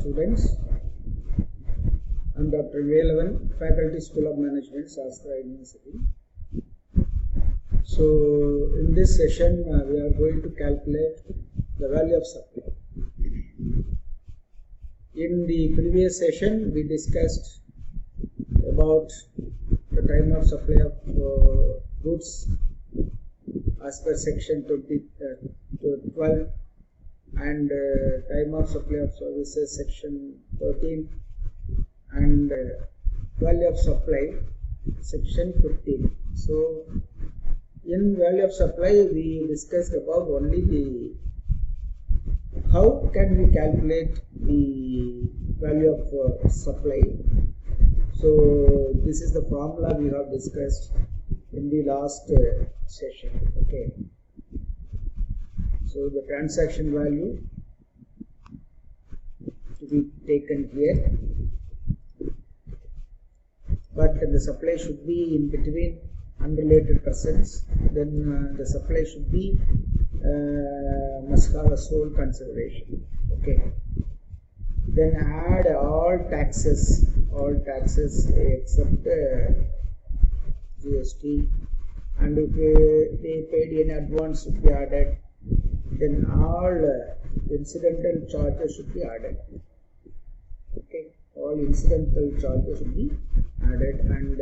students. I'm Dr. Velavan, Faculty School of Management, Shastra University. So, in this session, we are going to calculate the value of supply. In the previous session, we discussed about the time of supply of goods as per section 12 and time of supply of services section 13 and value of supply section 15. So in value of supply we discussed about only the how can we calculate the value of supply. So this is the formula we have discussed in the last session. Okay. So the transaction value to be taken here, but the supply should be in between unrelated persons. Then the supply should be must have a sole consideration. Okay. Then add all taxes except GST, and if they paid in advance should be added. Then all incidental charges should be added. Okay, all incidental charges should be added, and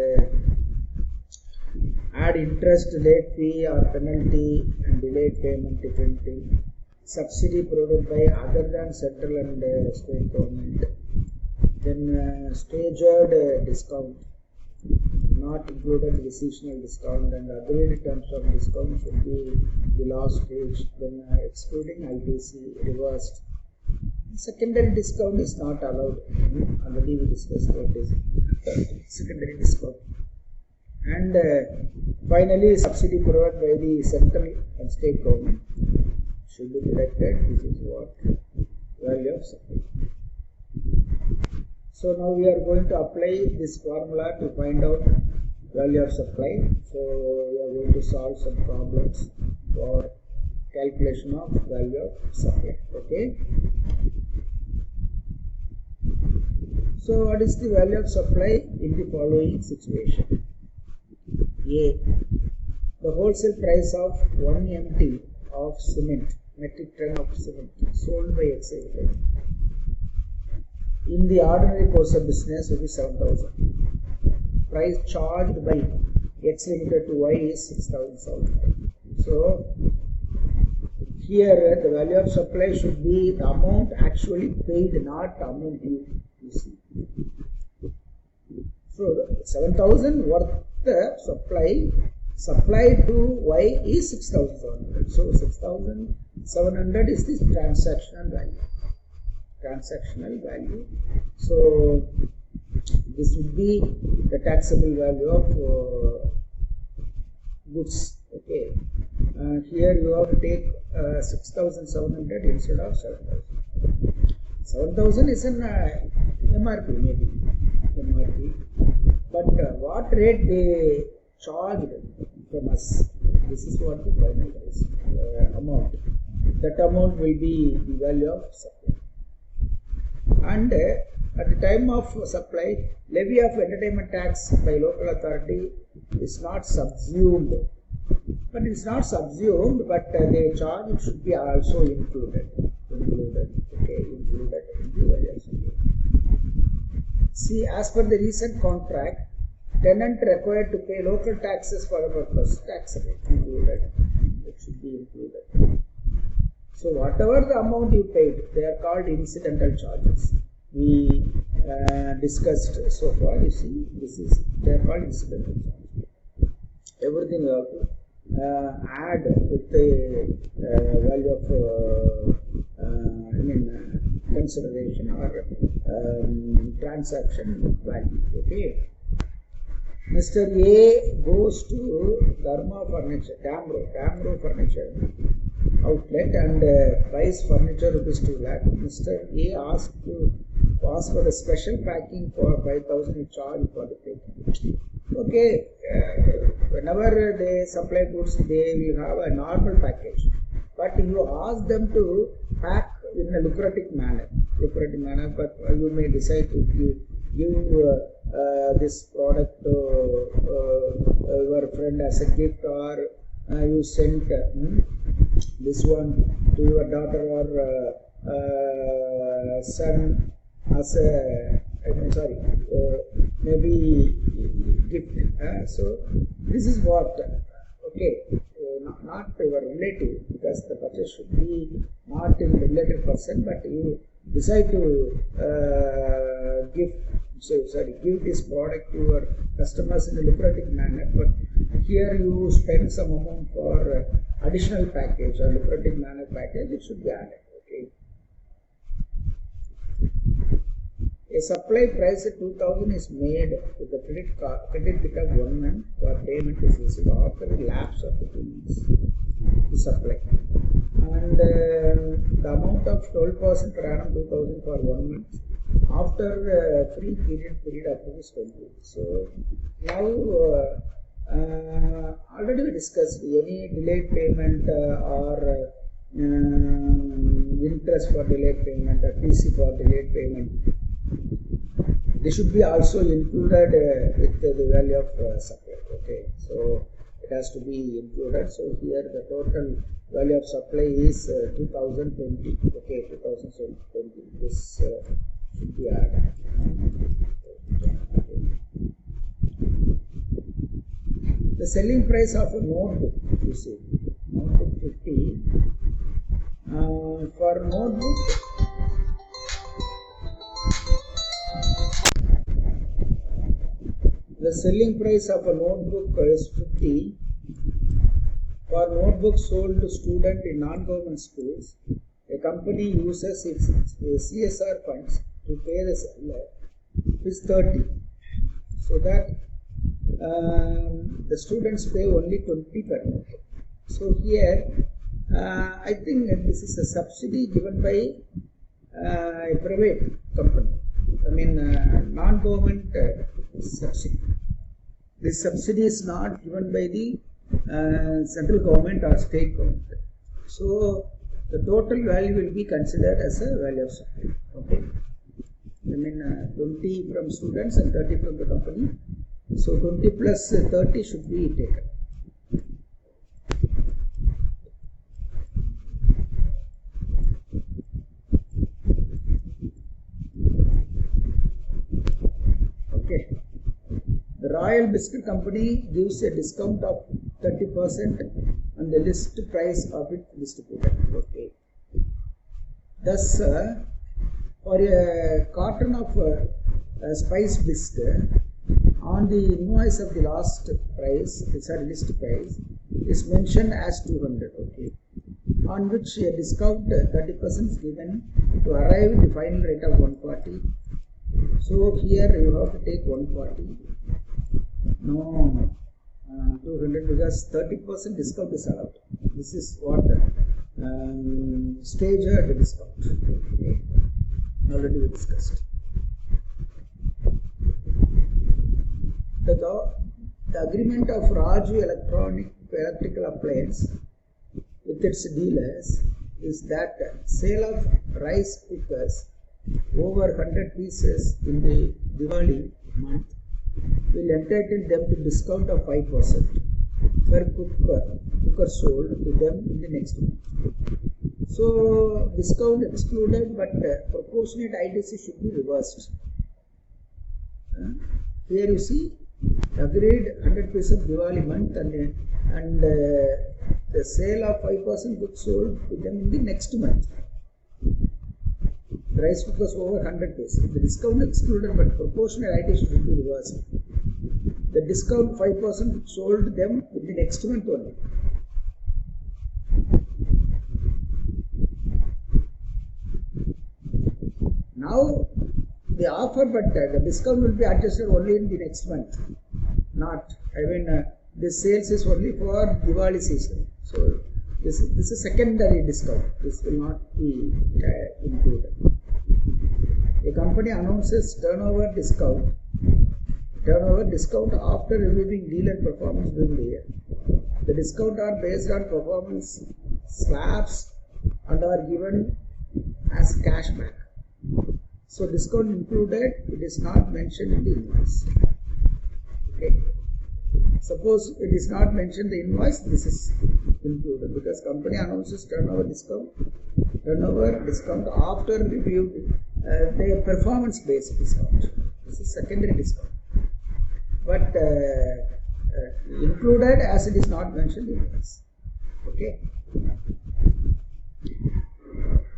add interest, late fee or penalty and delayed payment if anything. Subsidy provided by other than central and state government. Then staggered discount, not included decisional discount, and agreed terms of discount should be the last stage. Then excluding ITC, reversed. Secondary discount is not allowed. Already we discussed about this secondary discount. And finally, subsidy provided by the central and state government should be deducted. This is what value of supply. So now we are going to apply this formula to find out value of supply. So we are going to solve some problems for calculation of value of supply. Okay. So what is the value of supply in the following situation? A. The wholesale price of 1 MT of cement, metric ton of cement, sold by X Limited in the ordinary course of business will be 7,000. Price charged by X Limited to Y is 6,700. So here the value of supply should be the amount actually paid, not the amount you see. So 7,000 worth supply to Y is 6,700. So 6,700 is the transactional value. So this would be the taxable value of goods. Okay. Here you have to take 6,700 instead of 7,000. 7,000 is an MRP maybe. But what rate they charged from us, this is what the final price amount. That amount will be the value of supply. And at the time of supply, levy of entertainment tax by local authority is not subsumed. But it's not subsumed, but the charge should be also included. Included in the value of supply. See, as per the recent contract, tenant required to pay local taxes for a purpose, tax rate included. It should be included. So whatever the amount you paid, they are called incidental charges. We discussed so far. You see, they are called incidental charges. Everything you have to add with the value of consideration or transaction value. Okay. Mr. A goes to Dharma Furniture, Damro Furniture outlet and buys furniture rupees 2 lakh. Mr. A asks for a special packing for 5,000 charge for the packing. Okay, whenever they supply goods, they will have a normal package. But you ask them to pack in a lucrative manner. lucrative manner, but you may decide to give this product to your friend as a gift, or you sent this one to your daughter or son as a maybe gift. So this is what, okay, not your relative, because the purchase should be not in related person, but you decide to give this product to your customers in a lucrative manner, but here you spend some amount for additional package or lucrative manner package, it should be added. Okay. A supply price at 2000 is made with the credit bit of 1 month for payment is received after a lapse of 2 months. The supply. And the amount of 12% per annum 2000 for 1 month. After free period after this 20. So now already we discussed any delayed payment or interest for delayed payment or TC for delayed payment. They should be also included with the value of supply. Okay, so it has to be included. So here the total value of supply is 2020. Okay, 2020. This should be added. The selling price of a notebook, you see, notebook 50. For notebook, the selling price of a notebook is 50. For notebooks sold to students in non-government schools, a company uses its CSR funds to pay the seller is 30. So that the students pay only 20 per note. So here, I think this is a subsidy given by a private company. I mean, non-government subsidy. This subsidy is not given by the central government or state government. So the total value will be considered as a value of supply. Okay. I mean, 20 from students and 30 from the company. So 20 plus 30 should be taken. Okay. The Royal Biscuit Company gives a discount of 30% on the list price of its distributor. Okay. Thus, for a carton of spice biscuit, on the invoice of the last price, list price, is mentioned as 200. Okay. On which a discount 30% is given to arrive at the final rate of 140. So here you have to take 140. No, 200, because 30% discount is allowed. This is what staggered discount. Okay. Already we discussed. The agreement of Raju Electrical Appliance with its dealers is that sale of rice cookers over 100 pieces in the Diwali month will entitle them to discount of 5% per cooker sold to them in the next month. So discount excluded, but proportionate ITC should be reversed. Here you see, agreed 100 pieces Diwali month and the sale of 5% goods sold to them in the next month. The rice cookers over 100 pieces. The discount excluded, but proportionate ITC should be reversed. The discount 5% sold to them in the next month only. Now the offer, but the discount will be adjusted only in the next month. Not, I mean, this sales is only for Diwali season. So this is secondary discount. This will not be included. A company announces turnover discount after reviewing dealer performance during the year. The discount are based on performance slabs and are given as cashback. So discount included, it is not mentioned in the invoice. Okay. Suppose it is not mentioned in the invoice, this is included because company announces turnover discount after reviewed their performance based discount. This is secondary discount. But included as it is not mentioned in invoice. Okay.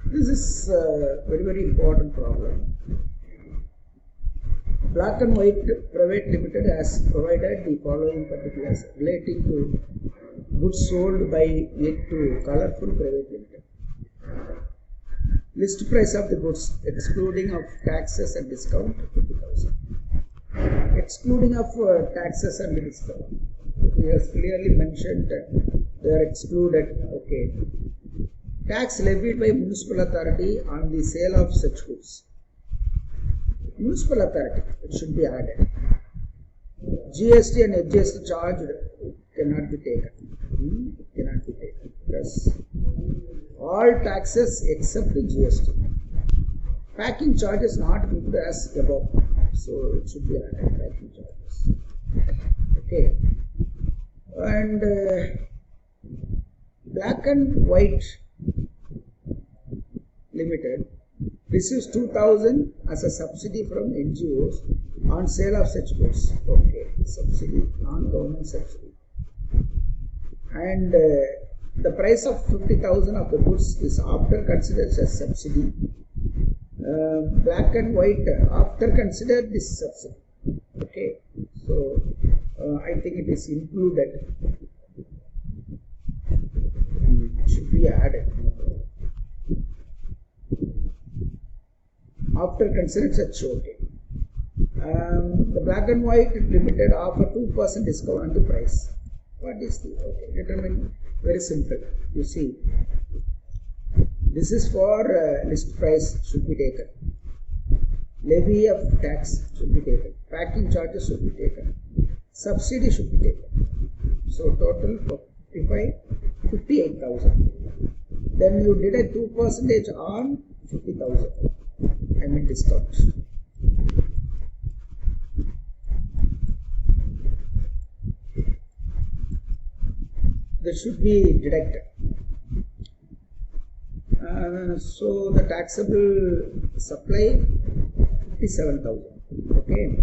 This is a very, very important problem. Black and White Private Limited has provided the following particulars relating to goods sold by it to Colorful Private Limited. List price of the goods excluding of taxes and discount 50,000. Excluding of taxes and discount. He has clearly mentioned that they are excluded. Okay. Tax levied by municipal authority on the sale of such goods. Municipal authority, it should be added. GST and HGST charged cannot be taken. It cannot be taken because all taxes except the GST. Packing charges not included as above, so it should be added. Packing charges. Okay. And Black and White Limited receives 2,000 as a subsidy from NGOs on sale of such goods. Okay, subsidy, non-government subsidy. And the price of 50,000 of the goods is after considered as subsidy. Black and White after considered this subsidy. Okay, so I think it is included. It should be added. After considering such, okay. The Black and White Limited offer 2% discount on the price. What is the determine? Very simple. You see, this is for list price should be taken. Levy of tax should be taken. Packing charges should be taken. Subsidy should be taken. So total for 58,000. Then you deduct 2% on 50,000. I mean discount. That should be deducted. So the taxable supply 57,000. Okay.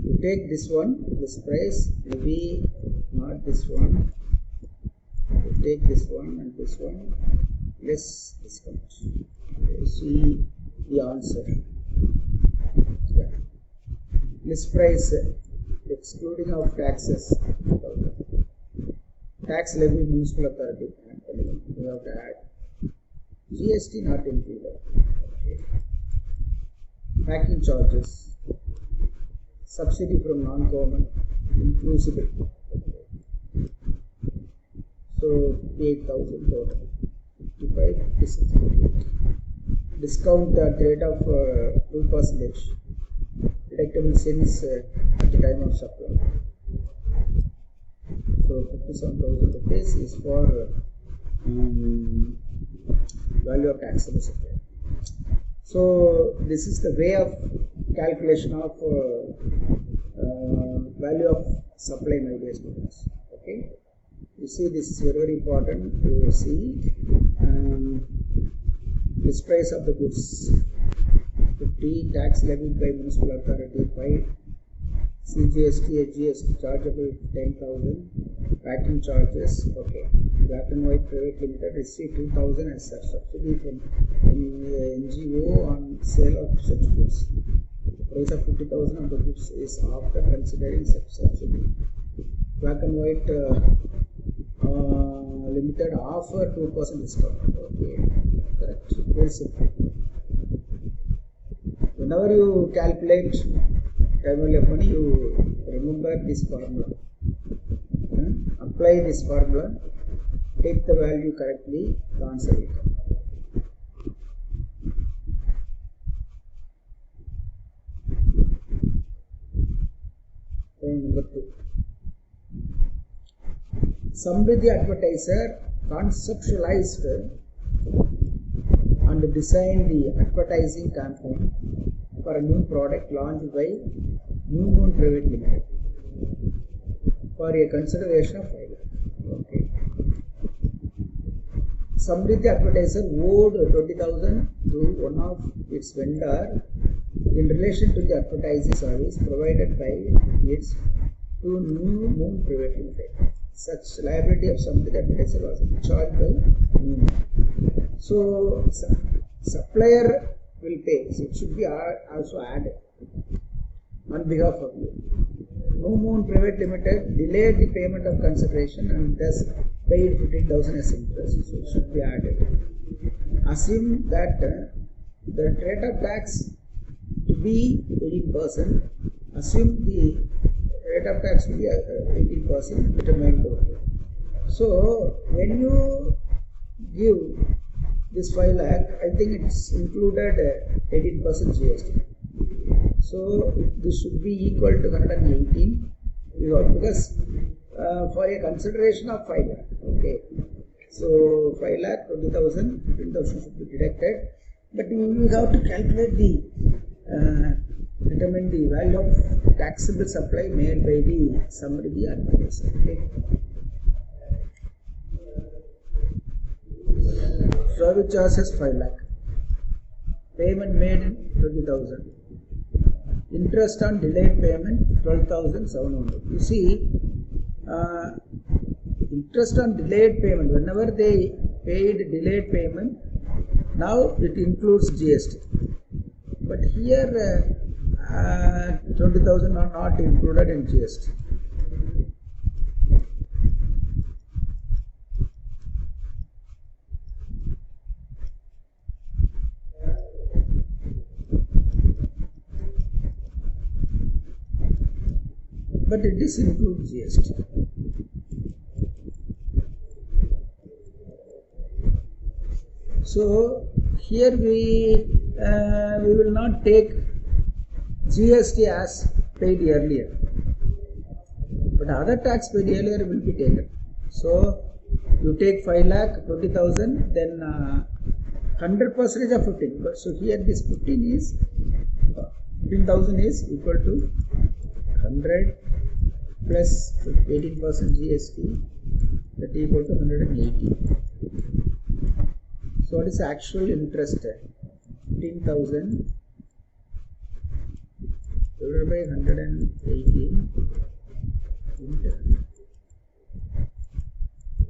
You take this one, this price, maybe not this one. You take this one and this one, less discount. You see the answer. Yeah. List price excluding of taxes. Tax levy municipal authority. You have to add. GST not included. Okay. Packing charges. Subsidy from non-government inclusive. Okay. So 58,000 total. 55, 56, 48. Discount at the rate of 2%. Deductible since at the time of supply. So 57,000 rupees is for value of taxable supply. So this is the way of calculation of value of supply, my dear students. Okay. You see, this is very, very important to see. List price of the goods 50, tax levied by municipal authority 5, CGST, HGST chargeable 10,000, packing charges. Okay. Black and White Private Limited received 2,000 as a subsidy from NGO on sale of such goods. The price of 50,000 of the goods is after considering such subsidy. Black and White Limited offer 2% discount. Okay, correct. Very simple. Whenever you calculate time value of money, you remember this formula. Apply this formula, take the value correctly, the answer will come. Point number 2. Samriddhi Advertiser conceptualized and designed the advertising campaign for a new product launched by New Moon Private Limited for a consideration of 5 lakh. Okay. Samriddhi Advertiser owed 20,000 to one of its vendor in relation to the advertising service provided by its to New Moon Private Limited. Such liability of Samriddhi Advertiser was charged by New Moon. So, supplier will pay. So it should be also added on behalf of you. New Moon Private Limited delayed the payment of consideration and thus paid 15,000 as interest. So it should be added. Assume that the rate of tax to be 18%. Assume the rate of tax to be 18% determined total. So when you give this 5 lakh, I think it's included 18% GST. So this should be equal to 118 because for a consideration of 5 lakh. Okay. So 5 lakh, 20,000, 15,000 should be deducted. But you have to calculate the determine the value of taxable supply made by the Samriddhi Advertiser. Okay. Service charges 5 lakh. Payment made in 20,000. Interest on delayed payment 12,700. You see, interest on delayed payment, whenever they paid delayed payment, now it includes GST. But here 20,000 are not included in GST. But it does include GST. So here we will not take GST as paid earlier, but other tax paid earlier will be taken. So you take 5 lakh, 20,000, then 100% of 15. So here this 15 is 15,000 is equal to 100 plus 18% GST, that equal to 180. So what is the actual interest? 15,000 divided by 180 into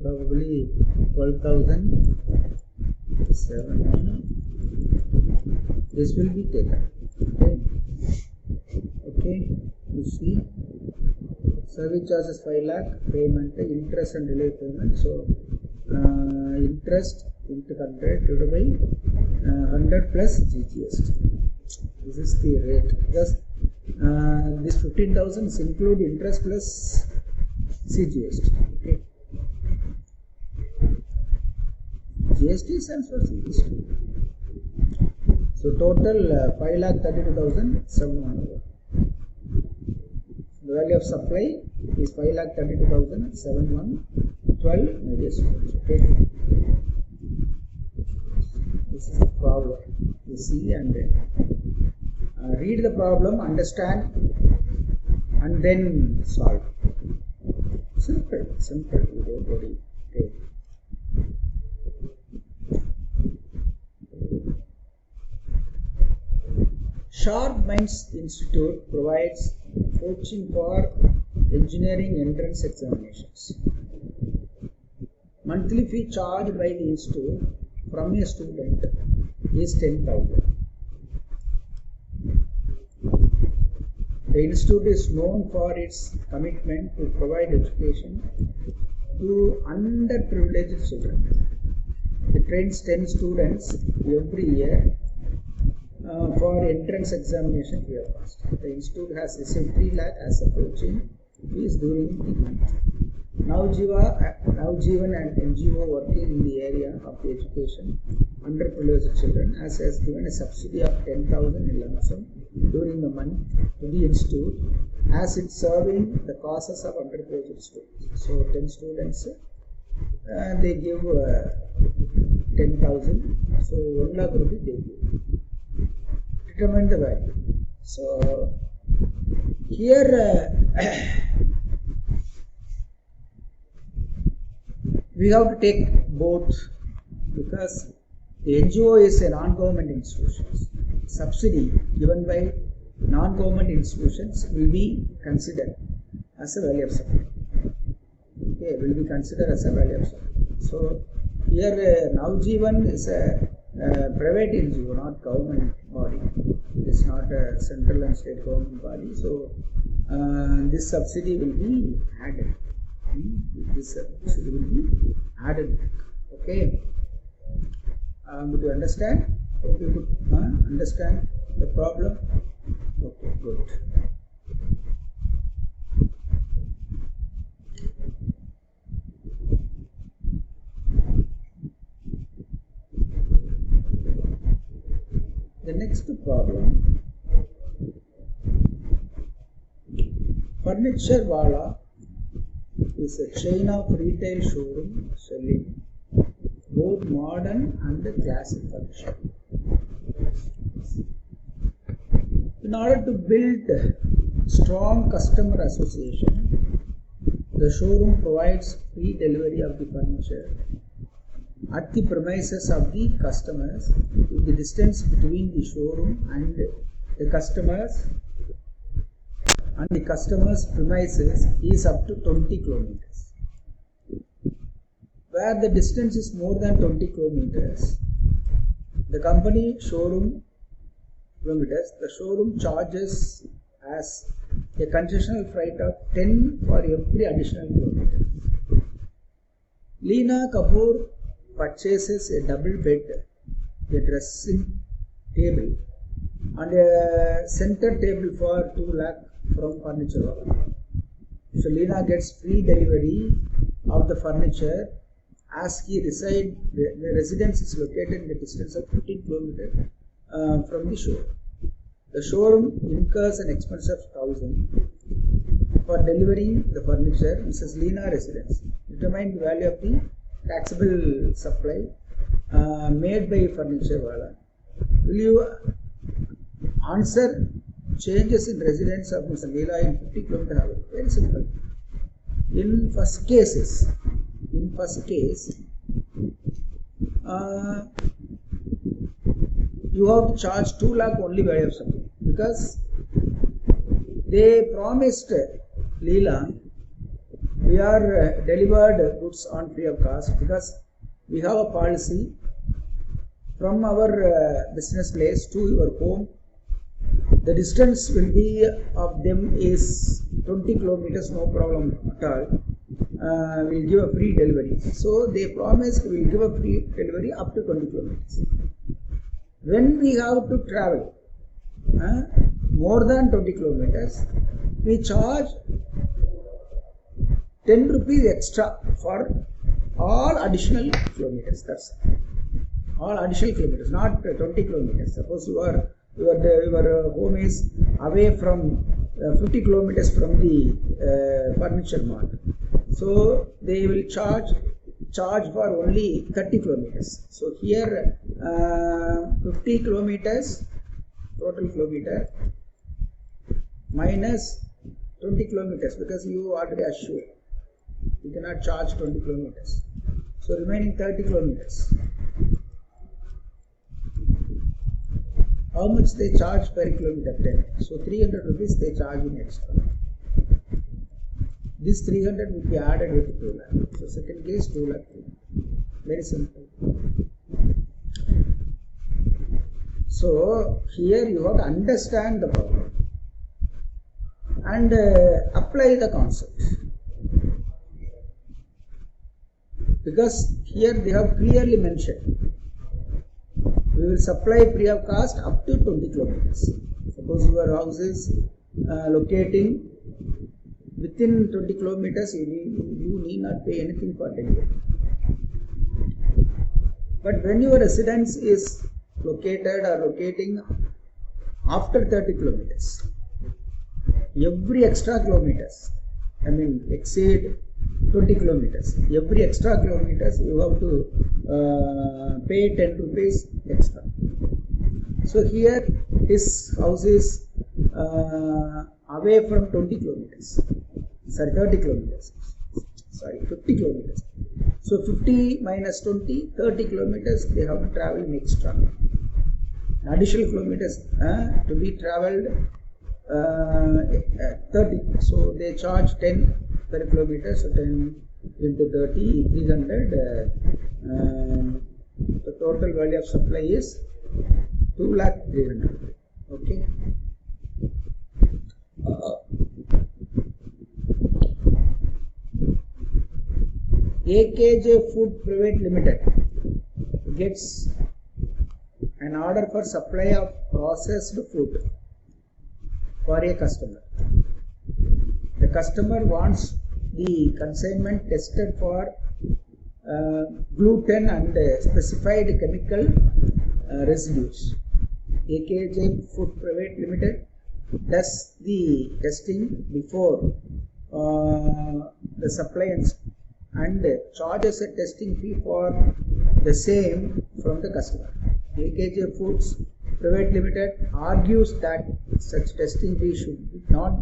probably 12,007. This will be taken. Okay. You see, service charges 5 lakh, payment, interest and delay payment. So interest into 100 divided by 100 plus GST. This is the rate because this 15,000 include interest plus CGST. Okay. GST stands for CGST. So total 5,32,700. The value of supply is 5,32,712 maybe students. Okay. This is the problem. You see and read the problem, understand, and then solve. Simple. You don't worry. Okay. Sharp Minds Institute provides coaching for engineering entrance examinations. Monthly fee charged by the institute from a student is 10,000. The institute is known for its commitment to provide education to underprivileged children. It trains 10 students every year for entrance examination free of cost. The institute has received 3 lakh as a coaching fees during the month. Navjeevan and NGO working in the area of the education underprivileged children has given a subsidy of 10,000 in lump sum during the month to the institute, as it's serving the causes of undergraduate students. So 10 students, they give 10,000. So 1 lakh rupees they give. Determine the value. So here we have to take both, because the NGO is a non-government institution. Subsidy given by non-government institutions will be considered as a value of supply. Okay, will be considered as a value of supply. So here Navjeevan is a private NGO, not government body. It is not a central and state government body. So this subsidy will be added. This subsidy will be added. Okay. Would you understand? Hope you could understand the problem. Okay, good. The next problem, Furniture Wala is a chain of retail showroom selling both modern and classic furniture. In order to build strong customer association, the showroom provides free delivery of the furniture at the premises of the customers. The distance between the showroom and the customers premises is up to 20 kilometers. Where the distance is more than 20 kilometers, the company showroom kilometers, the showroom charges as a concessional freight of 10 for every additional kilometer. Leena Kapoor purchases a double bed, a dressing table and a center table for 2 lakh from Furniture Wala. So Leena gets free delivery of the furniture as the residence is located in the distance of 15 kilometers from the showroom. The showroom incurs an expense of 1,000 for delivering the furniture. Mrs. Leena residence. Determine the value of the taxable supply made by Furniture Wala. Will you answer changes in residence of Mrs. Leela in 50 kilometers? Very simple. In first case, you have to charge 2 lakh only value of supply, because they promised Leela we are delivered goods on free of cost, because we have a policy from our business place to your home. The distance will be of them is 20 kilometers, no problem at all. We'll give a free delivery. So they promised we'll give a free delivery up to 20 kilometers. When we have to travel more than 20 kilometers, we charge 10 rupees extra for all additional kilometers. That's all additional kilometers, not 20 kilometers. Suppose your home is away from 50 kilometers from the furniture mart. So they will charge for only 30 kilometers. So here 50 kilometers total kilometer minus 20 kilometers, because you already assured you cannot charge 20 kilometers. So remaining 30 kilometers. How much they charge per kilometer? 10. So 300 rupees they charge in extra. This 300 will be added with 2 lakh. So second case 2 lakh. Very simple. So here you have to understand the problem and apply the concept, because here they have clearly mentioned we will supply free of cost up to 20 kilometers. Suppose your house is locating within 20 kilometers, you need not pay anything for delivery. But when your residence is located or locating after 30 kilometers. Every extra kilometers, exceed 20 kilometers. Every extra kilometers you have to pay 10 rupees extra. So here his house is away from 20 kilometers. 30 kilometers. 50 kilometers. So 50 minus 20, 30 kilometers they have to travel in extra. Additional kilometers to be travelled 30. So they charge 10 per kilometer. So 10 into 30, 300. The total value of supply is 2,300,000. Okay. AKJ Food Private Limited gets an order for supply of processed food for a customer. The customer wants the consignment tested for gluten and specified chemical residues. AKJ Food Private Limited does the testing before the supply and charges a testing fee for the same from the customer. AKJ Foods Private Limited argues that such testing fee should not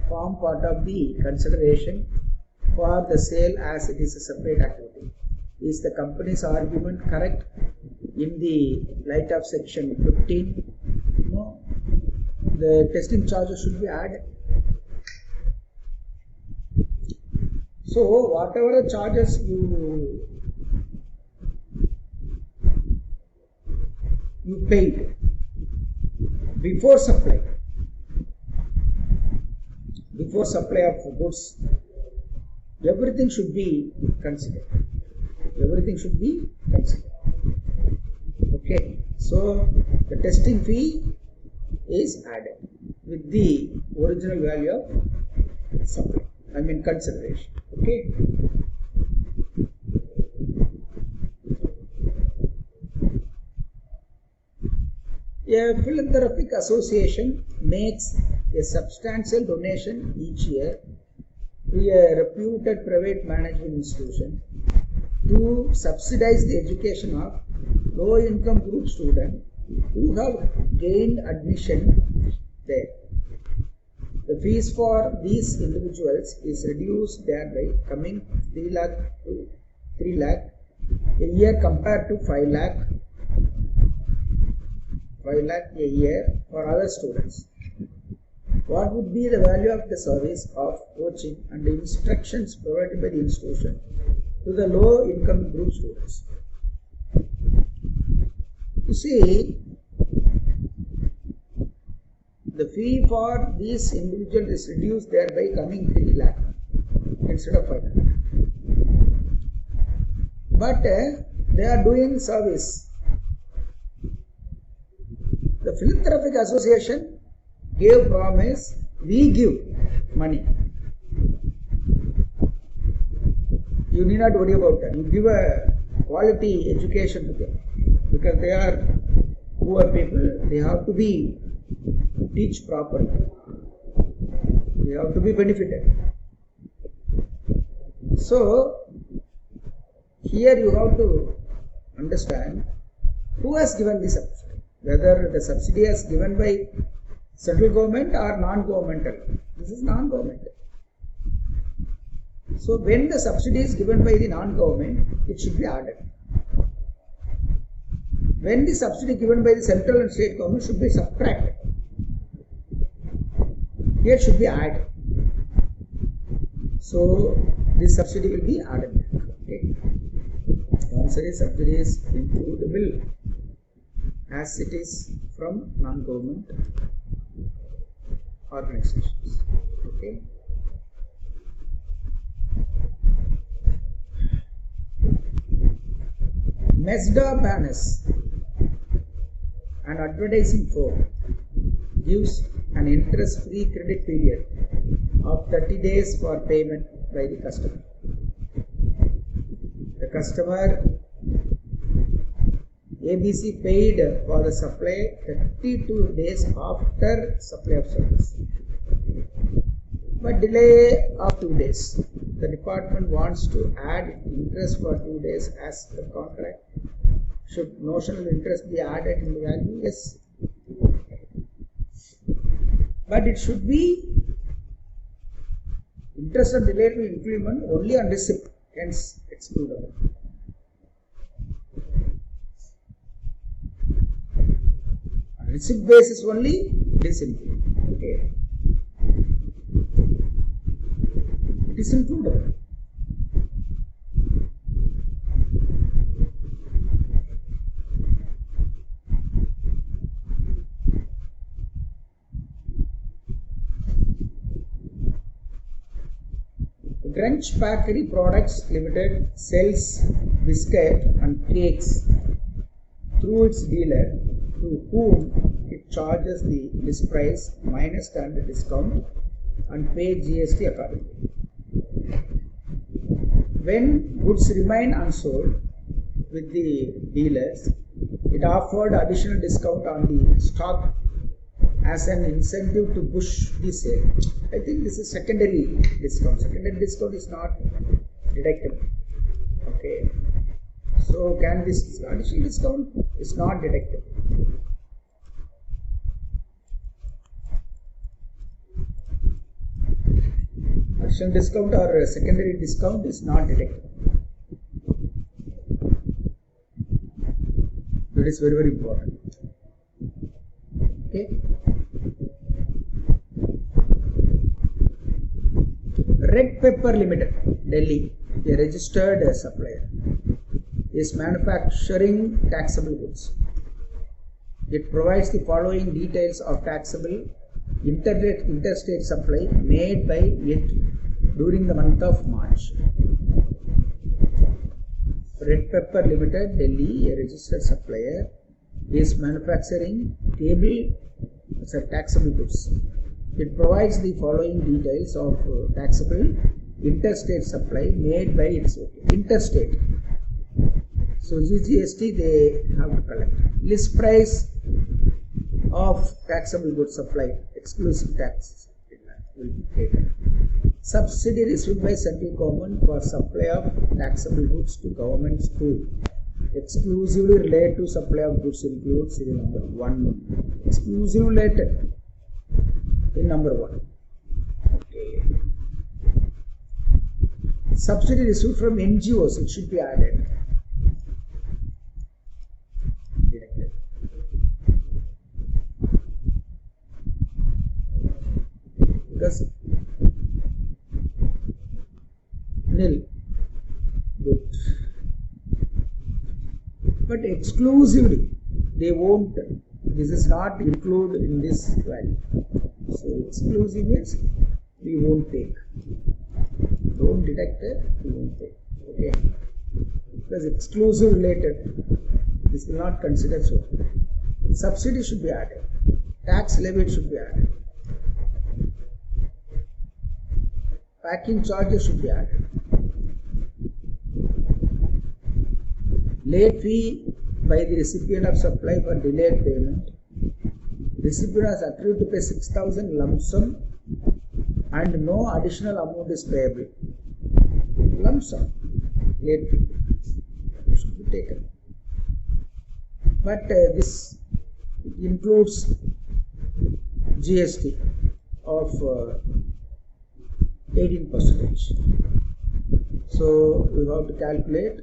form part of the consideration for the sale, as it is a separate activity. Is the company's argument correct in the light of section 15? No, the testing charges should be added. So whatever the charges you paid before supply of goods, everything should be considered. Okay, so the testing fee is added with the original value of supply, consideration. Okay. A philanthropic association makes a substantial donation each year to a reputed private management institution to subsidize the education of low-income group students who have gained admission there. The fees for these individuals is reduced thereby coming 3 lakh to 3 lakh a year compared to 5 lakh a year for other students. What would be the value of the service of coaching and the instructions provided by the institution to the low income group students? You see, the fee for these individuals is reduced thereby coming 3 lakh instead of 5 lakh. But they are doing service. The philanthropic association gave promise, we give money. You need not worry about that. You give a quality education to them because they are poor people. They have to be teach properly. They have to be benefited. So here you have to understand who has given the subsidy. Whether the subsidy is given by central government or non-governmental. This is non-governmental. So when the subsidy is given by the non-government, it should be added. When the subsidy given by the central and state government should be subtracted. Here should be added. So this subsidy will be added. Okay. Compulsory subsidy is includable as it is from non-government organizations. Okay. Mazda banners, an advertising firm, gives an interest-free credit period of 30 days for payment by the customer. The customer ABC paid for the supply 32 days after supply of service. But delay of 2 days. The department wants to add interest for 2 days as per contract. Should notional interest be added in the value? Yes. But it should be interest on delay to increment only on receipt, hence excludable. On receipt basis only, it is included. Okay. It is includable. Crunch Bakery Products Limited sells biscuit and cakes through its dealer, to whom it charges the list price minus standard discount and pay GST accordingly. When goods remain unsold with the dealers, it offered additional discount on the stock as an incentive to push the sale. I think this is secondary discount. Secondary discount is not deductible. Okay. So can this additional discount is not deductible. Additional discount or secondary discount is not deductible. That is very, very important. Okay. Red Pepper Limited, Delhi, a registered supplier, is manufacturing taxable goods. It provides the following details of taxable interstate supply made by it during the month of March. Red Pepper Limited, Delhi, a registered supplier, is manufacturing taxable goods. It provides the following details of taxable interstate supply made by its interstate. So GST they have to collect. List price of taxable goods supplied, exclusive taxes will be taken. Subsidy received by central government for supply of taxable goods to government school. Exclusively related to supply of goods includes serial number 1. Exclusively related in number 1. Okay. Subsidy received from NGOs, it should be added. Because nil. Good. But exclusively they won't. This is not included in this value. So exclusive means we won't take. Don't deduct it, we won't take. Okay. Because exclusive related, this will not consider so. Subsidy should be added. Tax levy should be added. Packing charges should be added. Late fee by the recipient of supply for delayed payment. Recipient has agreed to pay 6,000 lump sum and no additional amount is payable. Lump sum, late fee should be taken. But this includes GST of 18%. So we have to calculate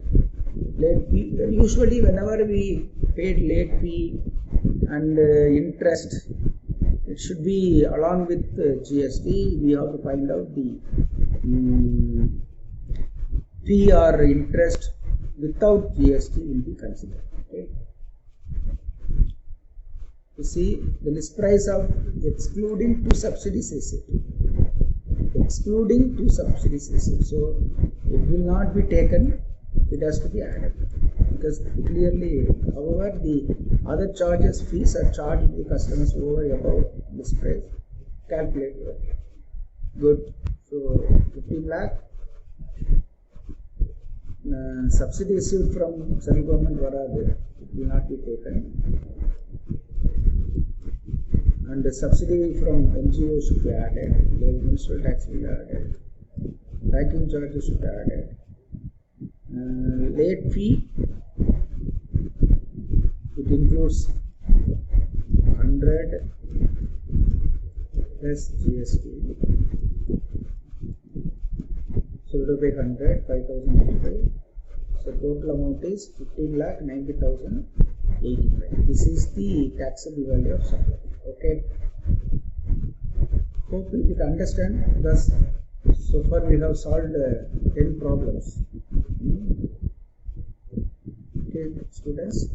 late fee. Usually whenever we paid late fee and interest, it should be along with GST. We have to find out the fee or interest without GST will be considered. Okay. You see the list price of excluding 2 subsidies receipt. Excluding 2 subsidies receipt. So it will not be taken. It has to be added. Because clearly, however, the other charges, fees are charged to the customers over above this price. Calculate it. Good. So 15 lakh. Subsidy received from central government, what are they? will not be taken, and the subsidy from NGO should be added, the municipal tax will be added, packing charges should be added, late fee, it includes 100 plus GST, so it will be 100, 5,085, so total amount is 15,90,085. This is the taxable value of supply. Okay, hope you could understand, because so far we have solved 10 problems. Okay, students.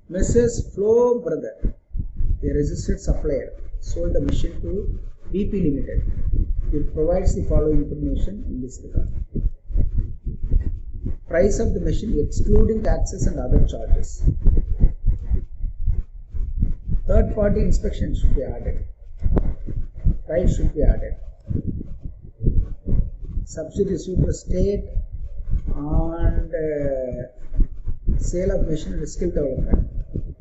Messrs. Flo Brother, a registered supplier, sold a machine to BP Limited. It provides the following information in this regard. Price of the machine excluding taxes and other charges. Third party inspection should be added. Price should be added. Subsidy received from state and sale of machine and skill development.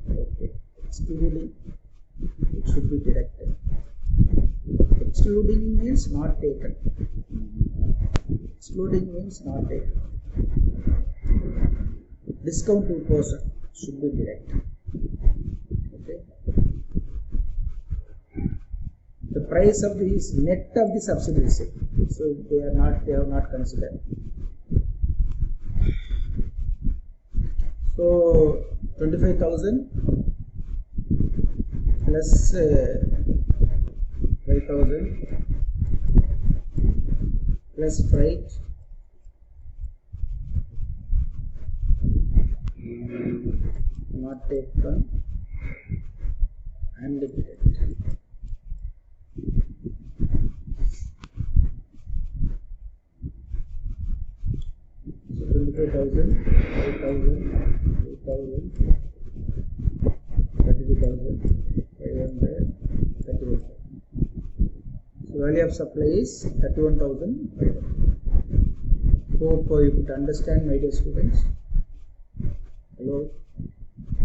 Okay. Excluding, it should be deducted. Excluding means not taken. Excluding means not taken. Discount 2% should be deducted. Okay. The price of the is net of the subsidy receipt, so they have not considered. So 25,000 plus 5,000 plus freight not taken and debited. So 25,000, 5,000, 2,000, 32,000, 500, 31,000. So value of supply is 31,500. Hope you could understand, my dear students. Hello?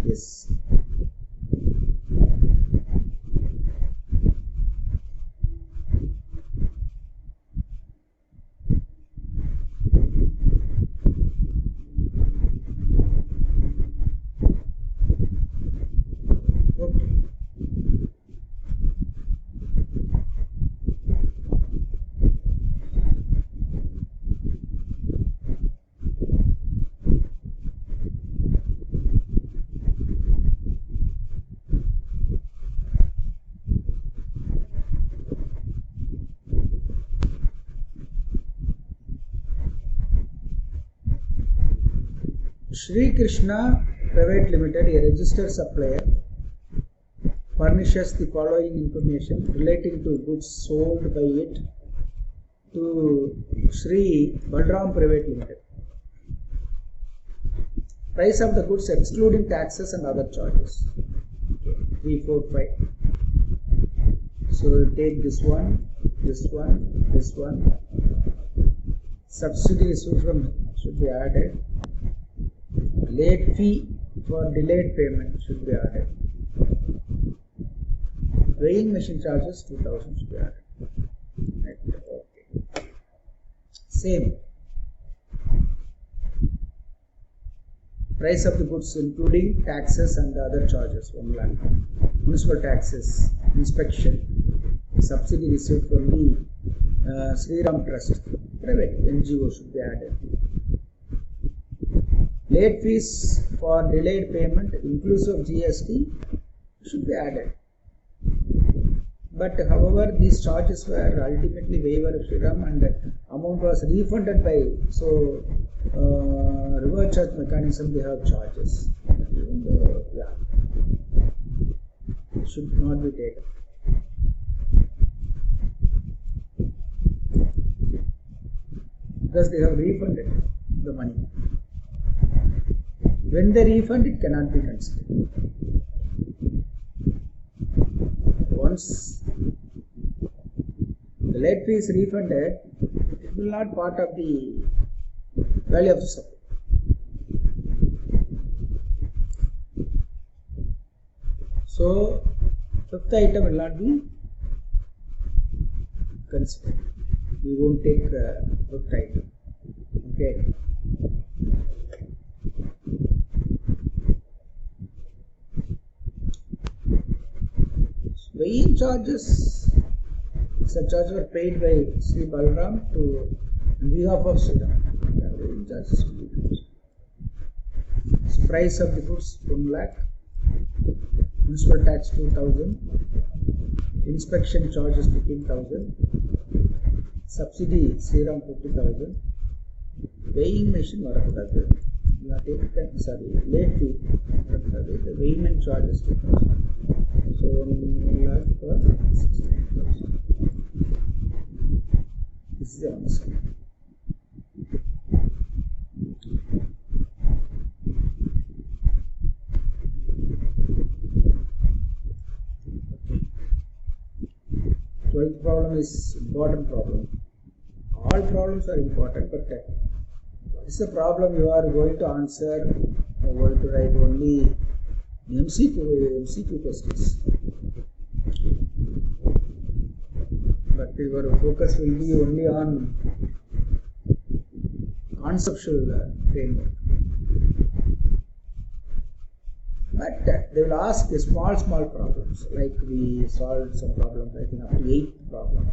Yes. Sri Krishna Private Limited, a registered supplier, furnishes the following information relating to goods sold by it to Sri Balram Private Limited. Price of the goods excluding taxes and other charges. 3, 4, 5. So we'll take this one, this one, this one. Subsidy received from should be added. Late fee for delayed payment should be added. Weighing machine charges 2,000 should be added. Okay. Same. Price of the goods including taxes and the other charges 1 lakh. Municipal taxes, inspection, subsidy received from the Sri Ram Trust, private NGO should be added. Late fees for delayed payment inclusive of GST should be added. But however, these charges were ultimately waiver of Sri Ram and amount was refunded by, so reverse charge mechanism they have charges. Even though, yeah, it should not be taken. Because they have refunded the money. When they refund, it cannot be considered. Once the late fee is refunded, it will not part of the value of the supply. So fifth item will not be considered. We won't take fifth item. Okay. Weighing charges, such charges were paid by Sri Balram to on behalf of Sri Ram. Weighing charges will be paid. So price of the goods 1 lakh, municipal tax 2,000, inspection charges 15,000, subsidy Sri Ram 50,000, weighing machine varakudadu. You are taken, sorry, late fee varakudadu. The weighing charges 2,000. So 1 lakh for 69,000. This is the answer. Okay. 12th problem is important problem. All problems are important, but what is the problem you are going to answer? You are going to write only MCQ questions. But your focus will be only on conceptual framework. But they will ask the small problems, like we solved some problems, I think up to 8th problem.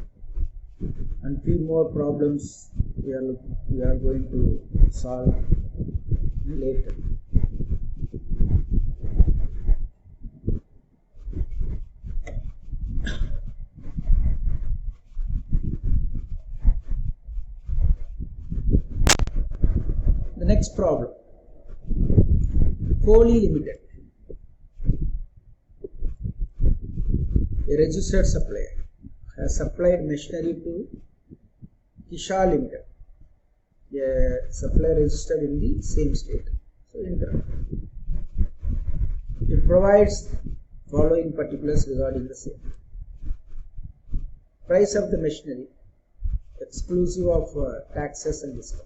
And few more problems we are going to solve later. The next problem, Kohli Limited, a registered supplier, has supplied machinery to Kisha Limited, a supplier registered in the same state. So, it provides following particulars regarding the same. Price of the machinery, exclusive of taxes and discount.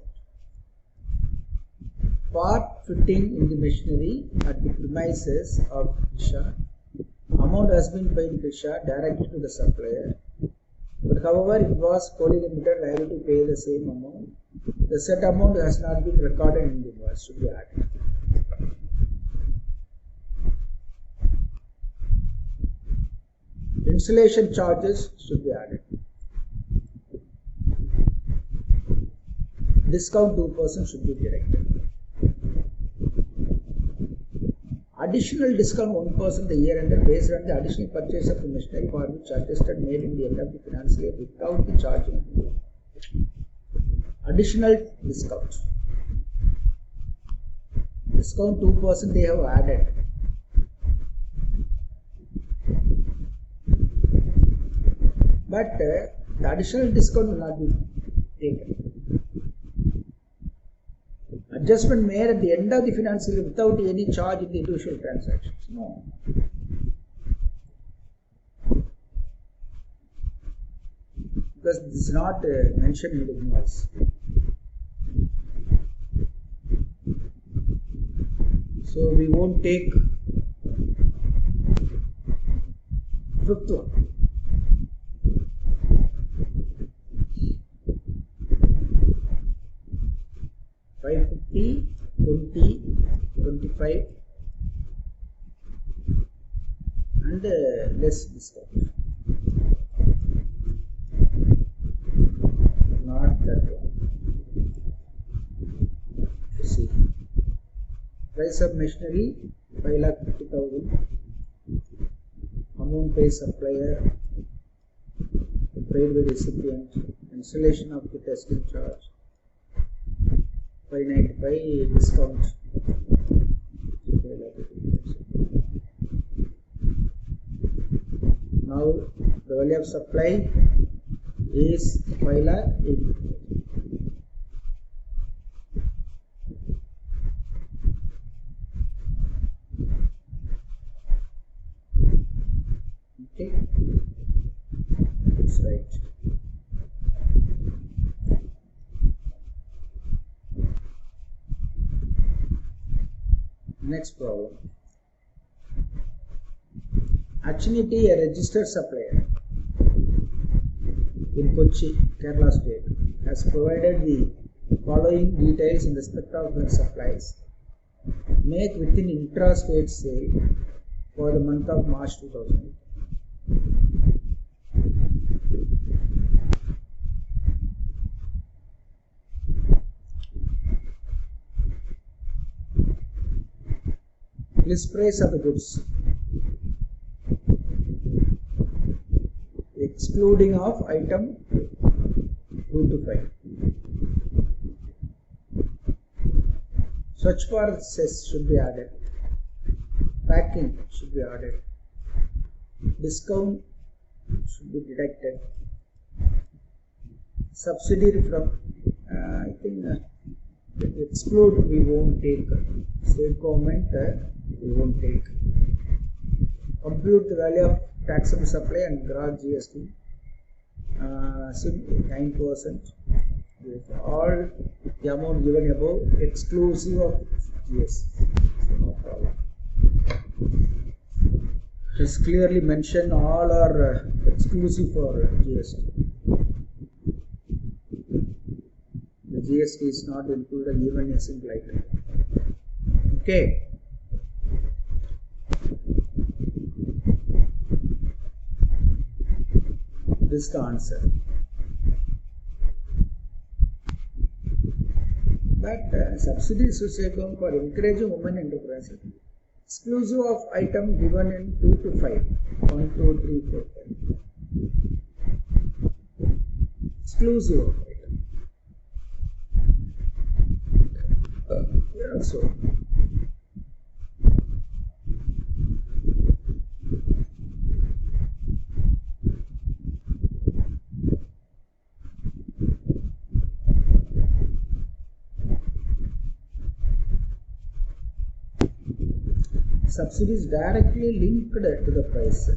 Part fitting in the machinery at the premises of Kisha. Amount has been paid to Kisha directly to the supplier. But however, it was Kohli Limited liable to pay the same amount. The set amount has not been recorded in the invoice, should be added. Installation charges should be added. Discount 2% should be deducted. Additional discount 1% the year ended based on the additional purchase of the machinery for which adjusted made in the end of the financial year without the charging. Additional discount. Discount 2% they have added. But the additional discount will not be taken. Adjustment made at the end of the financial year without any charge in the individual transactions. No. Because this is not mentioned in the invoice. So we won't take fifth one. $550, $20, $25 and less discount. Not that one. See. Price of machinery 5,50,000. Amount paid supplier, paid by recipient. Installation of the testing charge 595 discount. Now the value of supply is 5,80,000. Okay, that's right. Next problem. Achinity, a registered supplier in Kochi, Kerala state, has provided the following details in respect of their supplies. Make within intra-state sale for the month of March 2008. List price of the goods, excluding of item 2 to 5. Swachh Bharat cess should be added. Packing should be added. Discount should be deducted. Subsidy from, I think, exclude we won't take. State government we won't take. Compute the value of taxable supply and gross GST. 9%. All the amount given above exclusive of GST. So no problem. Just clearly mention all are exclusive for GST. The GST is not included even in a single item. Okay. This is the answer. But subsidies should say for encouraging women enterprises. Exclusive of item given in 2 to 5. 1, 2, 3, 4, 5. Exclusive of item. Also. Subsidy is directly linked to the price.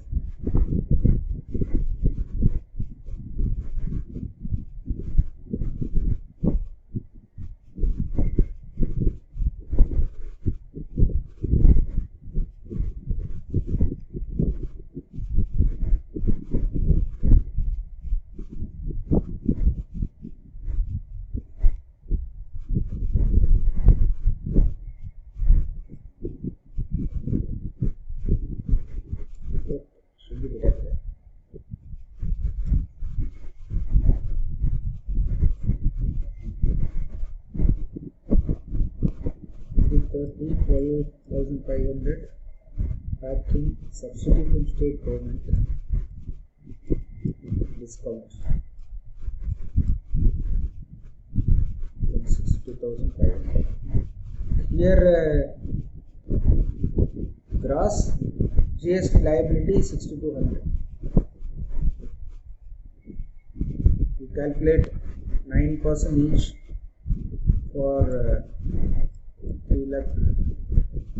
Packing subsidy from state government. Discount 62,500. Here gross GST liability 6,200. You calculate 9% each for 3 lakh.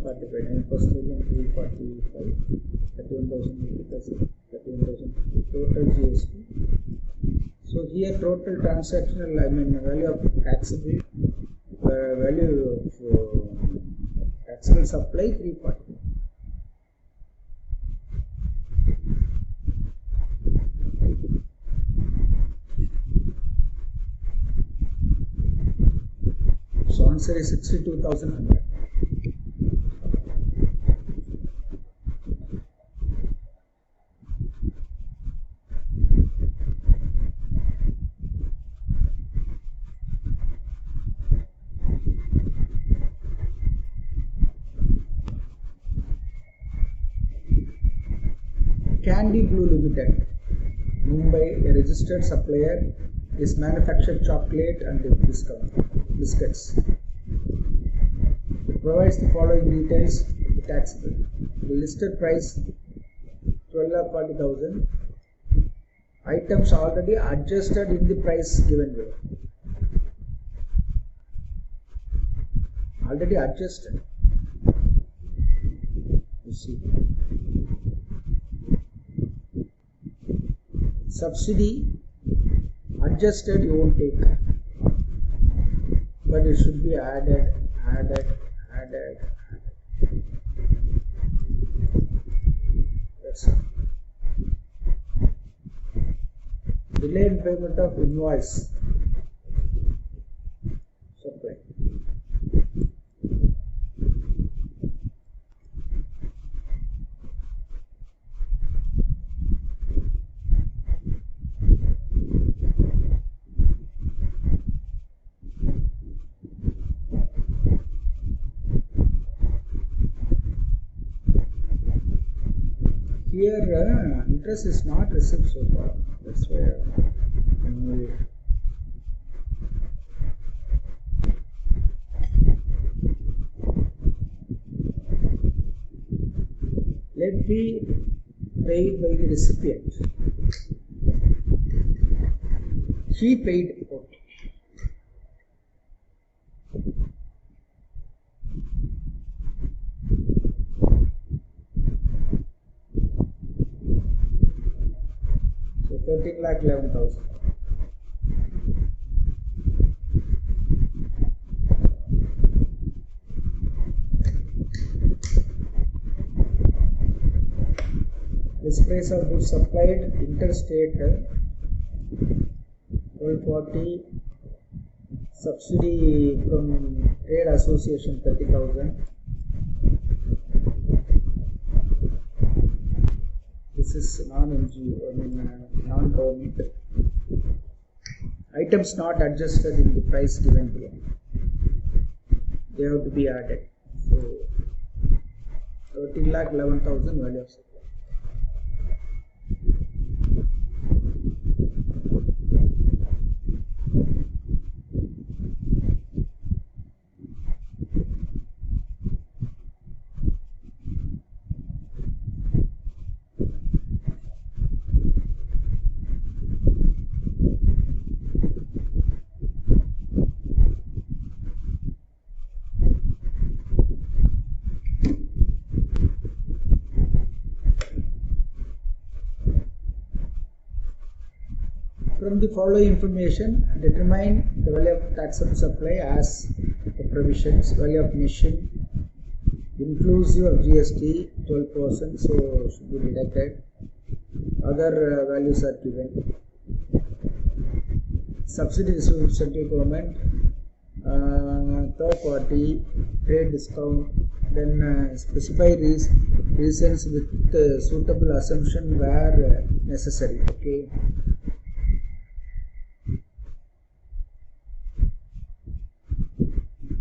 45, 9% and 345, 31,000 plus 31,000 total GST. So here total transactional, value of taxable, value of taxable supply 340. So answer is 62,100. Candy Blue Limited, Mumbai, a registered supplier, is manufactured chocolate and biscuits. It provides the following details: the taxable. The listed price 12,40,000. Items already adjusted in the price given below. Already adjusted. You see. Subsidy adjusted you won't take, but it should be added. That's all. delay in payment of invoice supply. Here interest is not received so far, that's why let be paid by the recipient. He paid. Okay. So 13,11,000. This price of goods supplied interstate 1240, subsidy from trade association 30,000. This is non-NGO, non-government. Items not adjusted in the price given below. They have to be added. So 13,11,000 value of supply. From the following information, determine the value of taxable supply as the provisions. Value of machine inclusive of GST 12%, so should be deducted. Other values are given. Subsidy received central government, third party, trade discount. Then specify reasons with suitable assumption where necessary. Okay.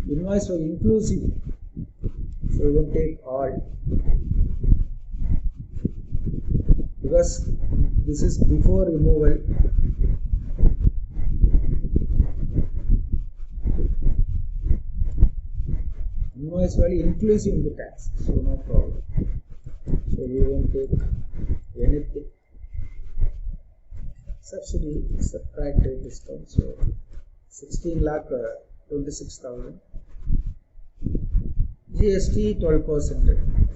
Invoice for inclusive, so we will take all, because this is before removal. Invoice value inclusive of the tax, so no problem. So we won't take anything. Subsidy, subtract trade discount, so 16,26,000. GST 12%,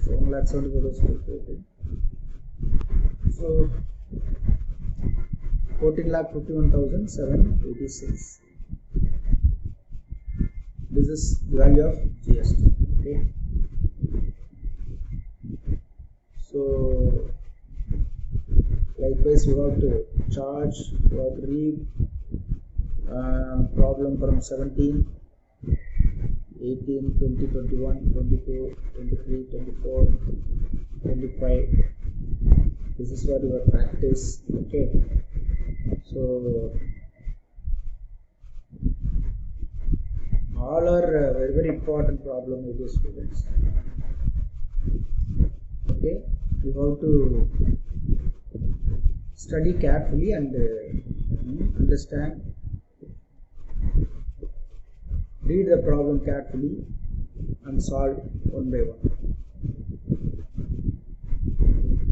so 1,70,000. So 14,51,786. This is the value of GST. Okay. So likewise, you have to charge, you have to read problem from 17. 18, 20, 21, 22, 23, 24, 25. This is what your practice. Okay. So all are very, very important problem with the students. Okay. You have to study carefully and understand. Read the problem carefully and solve one by one.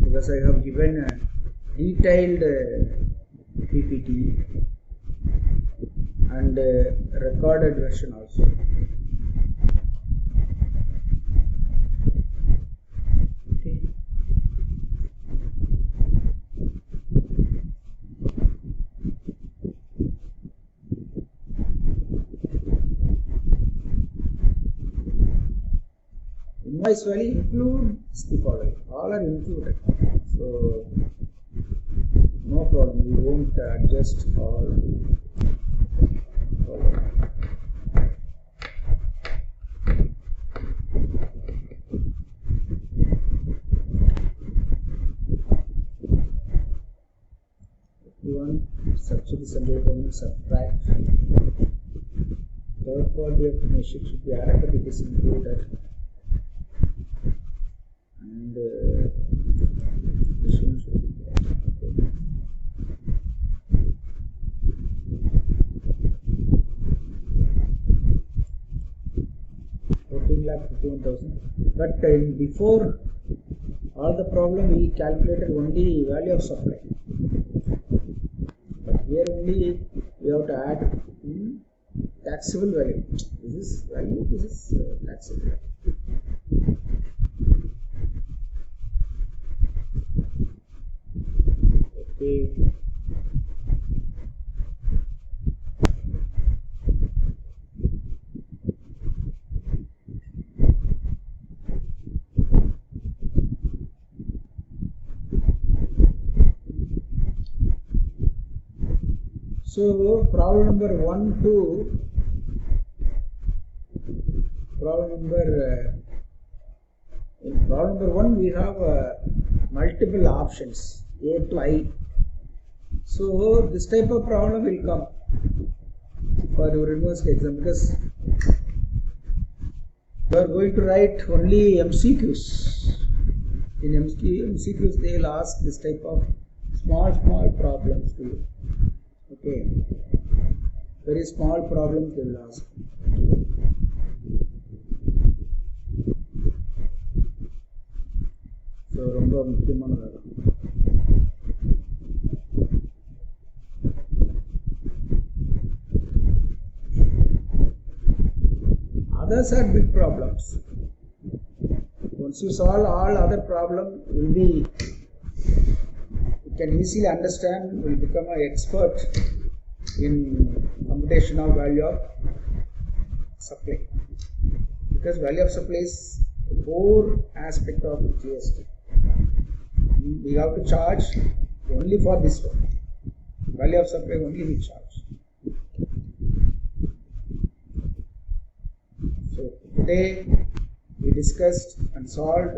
Because I have given a detailed PPT and a recorded version also. Okay. Invoice value includes the following. All are included. So no problem, we won't adjust all. Subsidy government subtract third party information should be added, but it is included, and this one should be there. 14,51,000. But before all the problem we calculated only value of supply. Here only we have to add taxable value. This is value, this is taxable value. Okay. So problem number 1 to in problem number 1 we have multiple options A to I. So this type of problem will come for your university exam, because you are going to write only MCQs. In MCQs they will ask this type of small problems to you. Okay, very small problems they will ask. So ரொம்ப முக்கியமானது. Others are big problems. Once you solve all other problems, will be you can easily understand, will become an expert in computation of value of supply, because value of supply is a core aspect of GST. We have to charge only for this one. Value of supply only we charge. So today we discussed and solved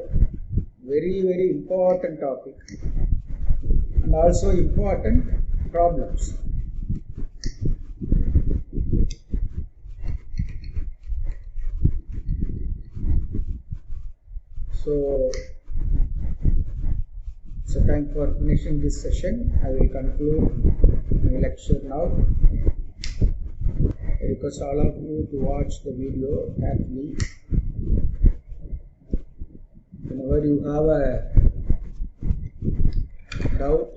very important topic and also important problems. So time for finishing this session. I will conclude my lecture now. I request all of you to watch the video carefully. Whenever you have a doubt,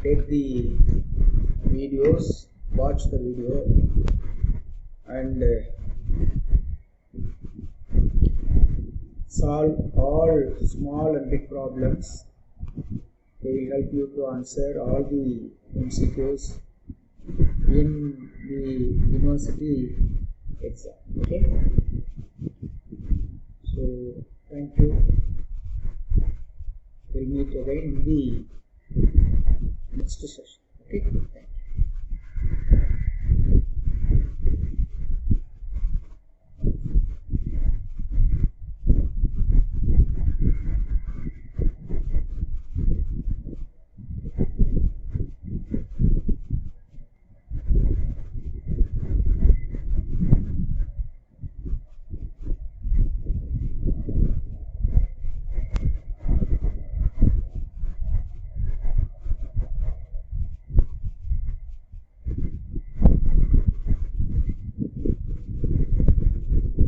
take the videos, watch the video, and solve all small and big problems. They will help you to answer all the MCQs in the university exam. Okay? So, thank you. We'll meet again in the next session. Okay? Thank you.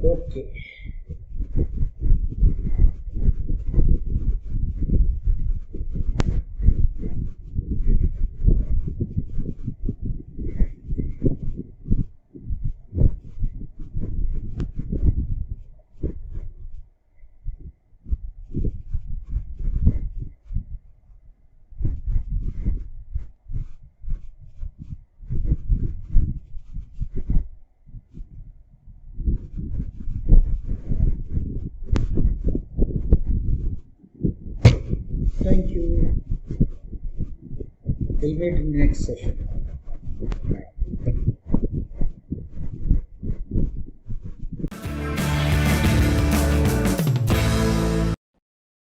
Okay. Thank you. We'll meet in the next session. Bye.